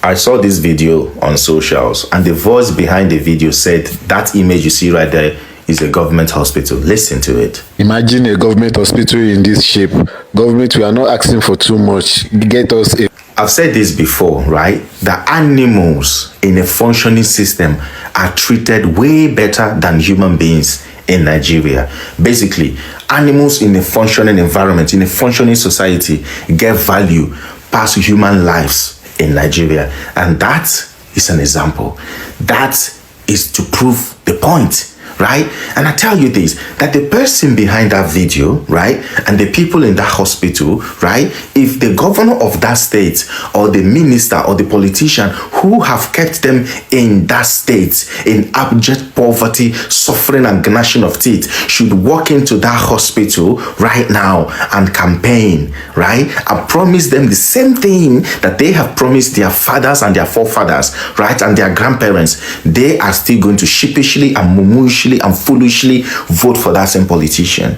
I saw this video on socials, and the voice behind the video said that image you see right there is a government hospital. Listen to it. Imagine a government hospital in this shape. Government, we are not asking for too much. Get us a... I've said this before, right? The animals in a functioning system are treated way better than human beings in Nigeria. Basically, animals in a functioning environment, in a functioning society, get value past human lives in Nigeria. And that is an example. That is to prove the point. Right? And I tell you this, that the person behind that video, right, and the people in that hospital, right, if the governor of that state or the minister or the politician who have kept them in that state in abject poverty, suffering and gnashing of teeth should walk into that hospital right now and campaign, right, and promise them the same thing that they have promised their fathers and their forefathers, right, and their grandparents, they are still going to sheepishly and mumushly and foolishly vote for that same politician.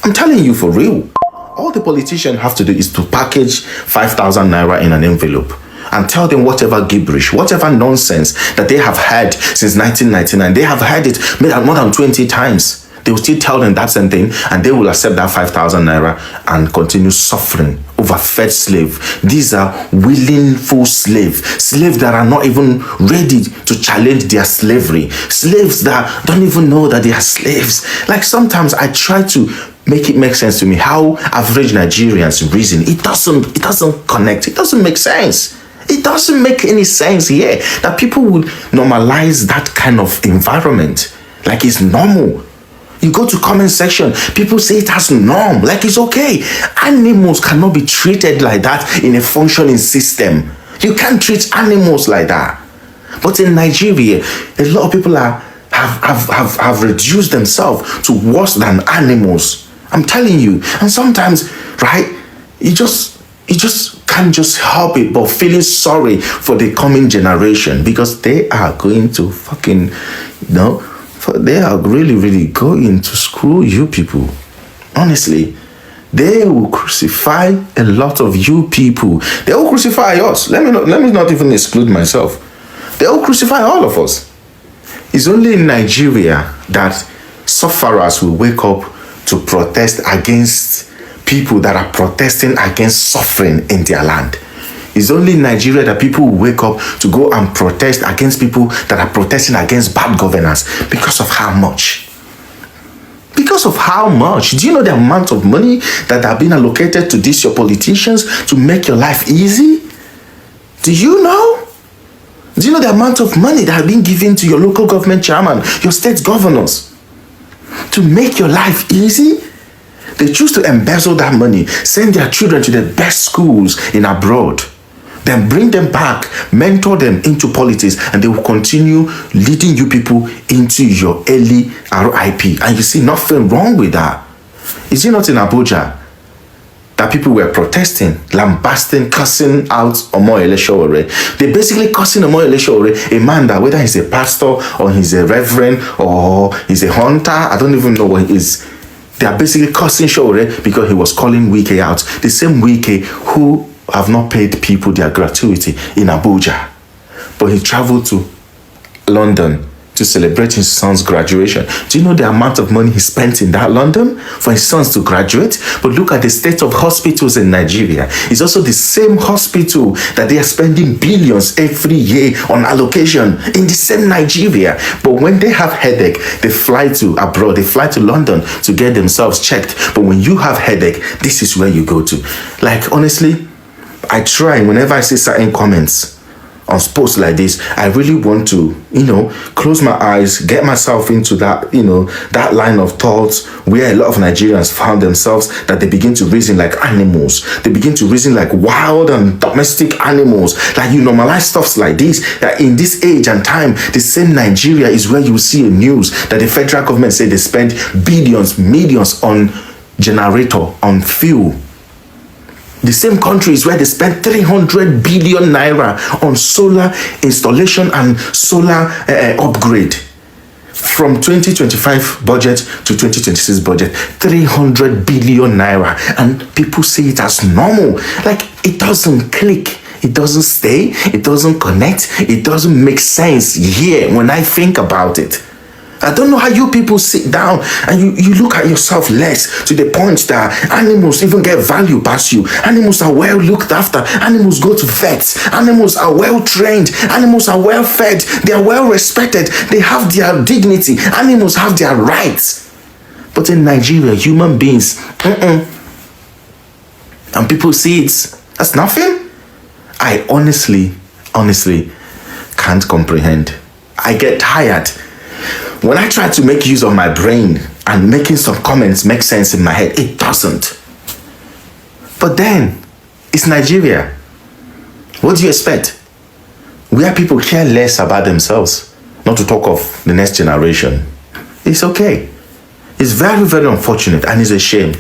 I'm telling you for real. All the politicians have to do is to package 5,000 naira in an envelope and tell them whatever gibberish, whatever nonsense that they have heard since 1999. They have heard it more than 20 times. They will still tell them that same thing, and they will accept that 5,000 naira and continue suffering. Overfed slave. These are willful slaves that are not even ready to challenge their slavery, slaves that don't even know that they are slaves. Like sometimes I try to make it make sense to me how average Nigerians reason. It doesn't connect. It doesn't make sense. It doesn't make any sense here that people would normalize that kind of environment like it's normal. You go to comment section, people say it as norm, like it's okay. Animals cannot be treated like that in a functioning system. You can't treat animals like that. But in Nigeria, a lot of people have reduced themselves to worse than animals. I'm telling you. And sometimes, right, you just can't just help it but feeling sorry for the coming generation, because they are going to fucking, they are really going to screw you people. Honestly, they will crucify a lot of you people. They will crucify us. Let me not even exclude myself. They will crucify all of us. It's only in Nigeria that sufferers will wake up to protest against people that are protesting against suffering in their land. It's only in Nigeria that people will wake up to go and protest against people that are protesting against bad governance. Because of how much? Because of how much? Do you know the amount of money that are being allocated to these your politicians to make your life easy? Do you know? Do you know the amount of money that are being given to your local government chairman, your state governors, to make your life easy? They choose to embezzle that money, send their children to the best schools in abroad, then bring them back, mentor them into politics, and they will continue leading you people into your early RIP. And you see nothing wrong with that. Is it not in Abuja that people were protesting, lambasting, cussing out Omoyele Sowore? They basically cussing Omoyele Sowore, a man that whether he's a pastor or he's a reverend or he's a hunter, I don't even know what he is. They are basically cussing Sowore because he was calling Wike out. The same Wike who have not paid people their gratuity in Abuja. But he traveled to London to celebrate his son's graduation. Do you know the amount of money he spent in that London for his sons to graduate? But look at the state of hospitals in Nigeria. It's also the same hospital that they are spending billions every year on allocation in the same Nigeria. But when they have headache, they fly to abroad, they fly to London to get themselves checked. But when you have headache, this is where you go to. Like, honestly, I try whenever I see certain comments on posts like this, I really want to, close my eyes, get myself into that, that line of thoughts where a lot of Nigerians found themselves, that they begin to reason like animals. They begin to reason like wild and domestic animals. Like you normalize stuffs like this, that in this age and time, the same Nigeria is where you see a news that the federal government say they spend billions, millions on generator, on fuel. The same countries where they spent 300 billion naira on solar installation and solar upgrade. From 2025 budget to 2026 budget, 300 billion naira. And people say it as normal. Like, it doesn't click. It doesn't stay, it doesn't connect, it doesn't make sense here when I think about it. I don't know how you people sit down and you look at yourself less to the point that animals even get value past you. Animals are well looked after. Animals go to vets. Animals are well trained. Animals are well fed. They are well respected. They have their dignity. Animals have their rights. But in Nigeria, human beings, and people see it as nothing. I honestly can't comprehend. I get tired. When I try to make use of my brain and making some comments make sense in my head, it doesn't. But then, it's Nigeria. What do you expect? Where people care less about themselves, not to talk of the next generation. It's okay. It's very, very unfortunate and it's a shame.